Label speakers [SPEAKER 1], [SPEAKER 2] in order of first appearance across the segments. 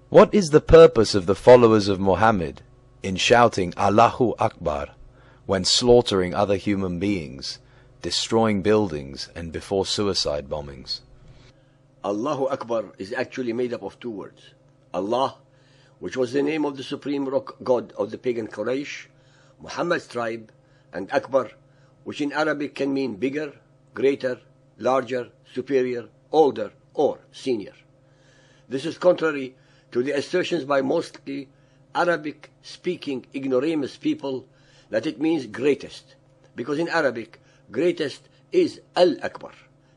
[SPEAKER 1] What is the purpose of the followers of Muhammad in shouting Allahu Akbar when slaughtering other human beings, destroying buildings, and before suicide bombings?
[SPEAKER 2] Allahu Akbar is actually made up of two words. Allah, which was the name of the supreme rock god of the pagan Quraysh, Muhammad's tribe, and Akbar, which in Arabic can mean bigger, greater, larger, superior, older, or senior. This is contrary to the assertions by mostly Arabic-speaking ignoramus people that it means greatest, because in Arabic, greatest is al-Akbar.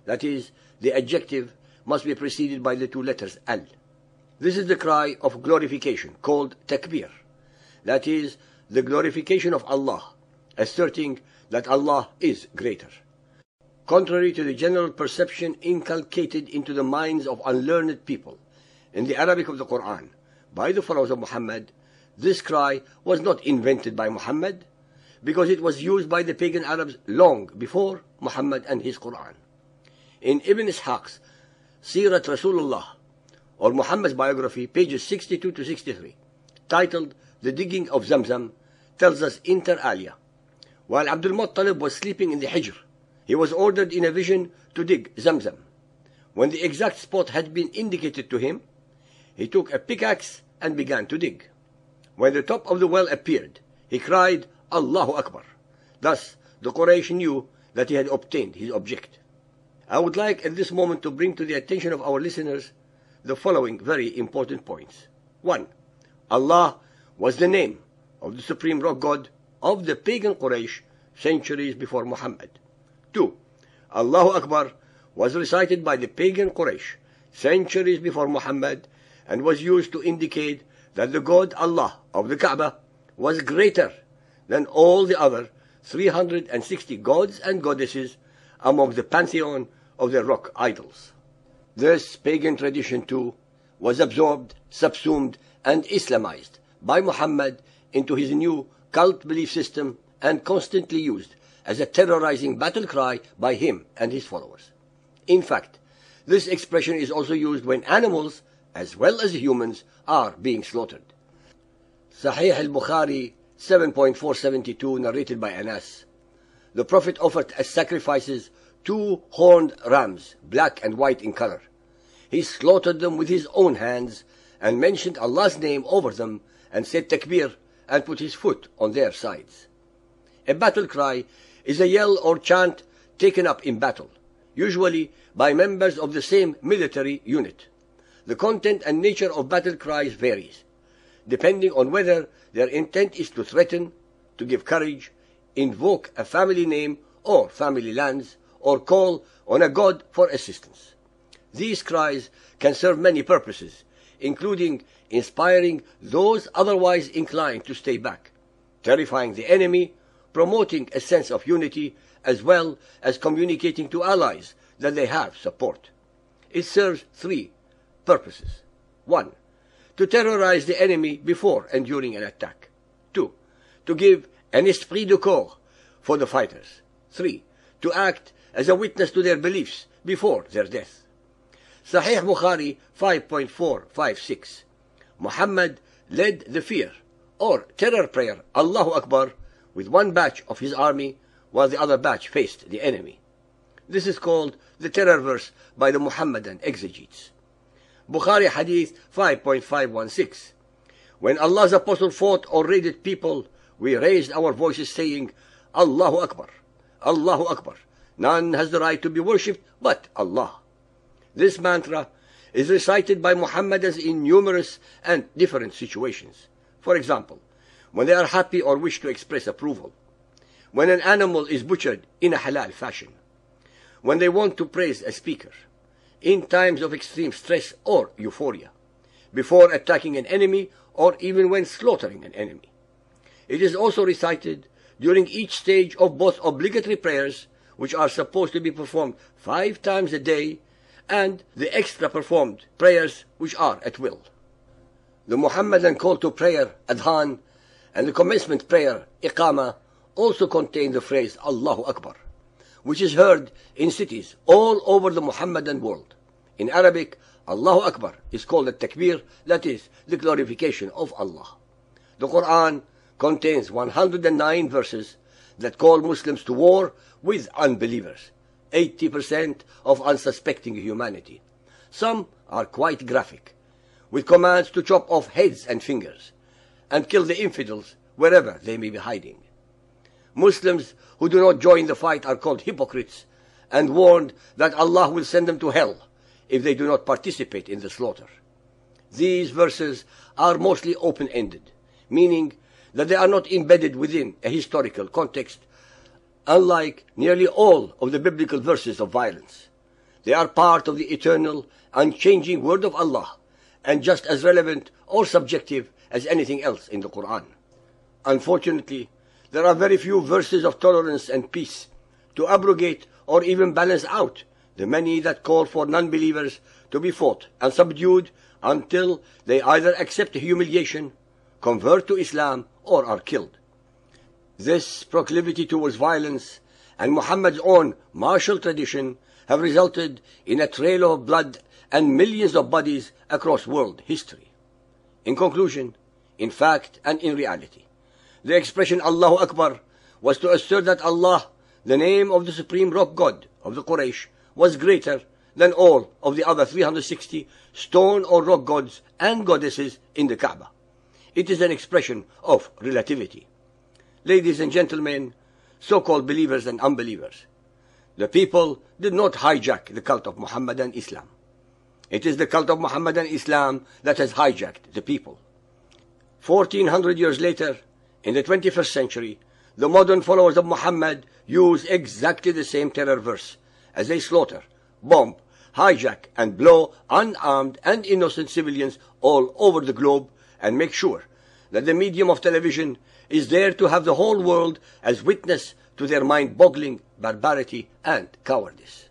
[SPEAKER 2] That is, the adjective must be preceded by the two letters al. This is the cry of glorification, called takbir. That is, the glorification of Allah, asserting that Allah is greater. Contrary to the general perception inculcated into the minds of unlearned people in the Arabic of the Quran by the followers of Muhammad, this cry was not invented by Muhammad, because it was used by the pagan Arabs long before Muhammad and his Quran. In Ibn Ishaq's Sirat Rasulullah, or Muhammad's biography, pages 62 to 63, titled The Digging of Zamzam, tells us inter alia, while Abdul Muttalib was sleeping in the Hijr, he was ordered in a vision to dig Zamzam. When the exact spot had been indicated to him, he took a pickaxe and began to dig. When the top of the well appeared, he cried, Allahu Akbar. Thus, the Quraysh knew that he had obtained his object. I would like at this moment to bring to the attention of our listeners the following very important points. 1. Allah was the name of the supreme rock god of the pagan Quraysh centuries before Muhammad. 2. Allahu Akbar was recited by the pagan Quraysh centuries before Muhammad and was used to indicate that the God Allah of the Kaaba was greater than all the other 360 gods and goddesses among the pantheon of the rock idols. This pagan tradition too was absorbed, subsumed, and Islamized by Muhammad into his new cult belief system and constantly used as a terrorizing battle cry by him and his followers. In fact, this expression is also used when animals, as well as humans, are being slaughtered. Sahih al-Bukhari 7.472, narrated by Anas. The Prophet offered as sacrifices 2 horned rams, black and white in color. He slaughtered them with his own hands and mentioned Allah's name over them and said takbir and put his foot on their sides. A battle cry is a yell or chant taken up in battle, usually by members of the same military unit. The content and nature of battle cries varies, depending on whether their intent is to threaten, to give courage, invoke a family name or family lands, or call on a god for assistance. These cries can serve many purposes, including inspiring those otherwise inclined to stay back, terrifying the enemy, promoting a sense of unity, as well as communicating to allies that they have support. It serves 3 purposes. 1. To terrorize the enemy before and during an attack. 2. To give an esprit de corps for the fighters. 3. To act as a witness to their beliefs before their death. Sahih Bukhari 5.456. Muhammad led the fear or terror prayer Allahu Akbar with one batch of his army while the other batch faced the enemy. This is called the terror verse by the Muhammadan exegetes. Bukhari Hadith 5.516. When Allah's apostle fought or raided people, we raised our voices saying, Allahu Akbar, Allahu Akbar. None has the right to be worshipped but Allah. This mantra is recited by Muhammadans in numerous and different situations. For example, when they are happy or wish to express approval, when an animal is butchered in a halal fashion, when they want to praise a speaker, in times of extreme stress or euphoria, before attacking an enemy or even when slaughtering an enemy. It is also recited during each stage of both obligatory prayers, which are supposed to be performed 5 times a day, and the extra performed prayers which are at will. The Muhammadan call to prayer, adhan, and the commencement prayer, iqama, also contain the phrase Allahu Akbar, which is heard in cities all over the Muhammadan world. In Arabic, Allahu Akbar is called the takbir, that is, the glorification of Allah. The Quran contains 109 verses that call Muslims to war with unbelievers, 80% of unsuspecting humanity. Some are quite graphic, with commands to chop off heads and fingers, and kill the infidels wherever they may be hiding. Muslims who do not join the fight are called hypocrites and warned that Allah will send them to hell if they do not participate in the slaughter. These verses are mostly open-ended, meaning that they are not embedded within a historical context, unlike nearly all of the biblical verses of violence. They are part of the eternal, unchanging word of Allah, and just as relevant or subjective as anything else in the Quran. Unfortunately, there are very few verses of tolerance and peace to abrogate or even balance out the many that call for non-believers to be fought and subdued until they either accept humiliation, convert to Islam, or are killed. This proclivity towards violence and Muhammad's own martial tradition have resulted in a trail of blood and millions of bodies across world history. In conclusion, in fact and in reality, the expression Allahu Akbar was to assert that Allah, the name of the supreme rock god of the Quraysh, was greater than all of the other 360 stone or rock gods and goddesses in the Kaaba. It is an expression of relativity. Ladies and gentlemen, so-called believers and unbelievers, the people did not hijack the cult of Muhammad and Islam. It is the cult of Muhammad and Islam that has hijacked the people. 1400 years later, in the 21st century, the modern followers of Muhammad use exactly the same terror verse as they slaughter, bomb, hijack, and blow unarmed and innocent civilians all over the globe, and make sure that the medium of television is there to have the whole world as witness to their mind-boggling barbarity and cowardice.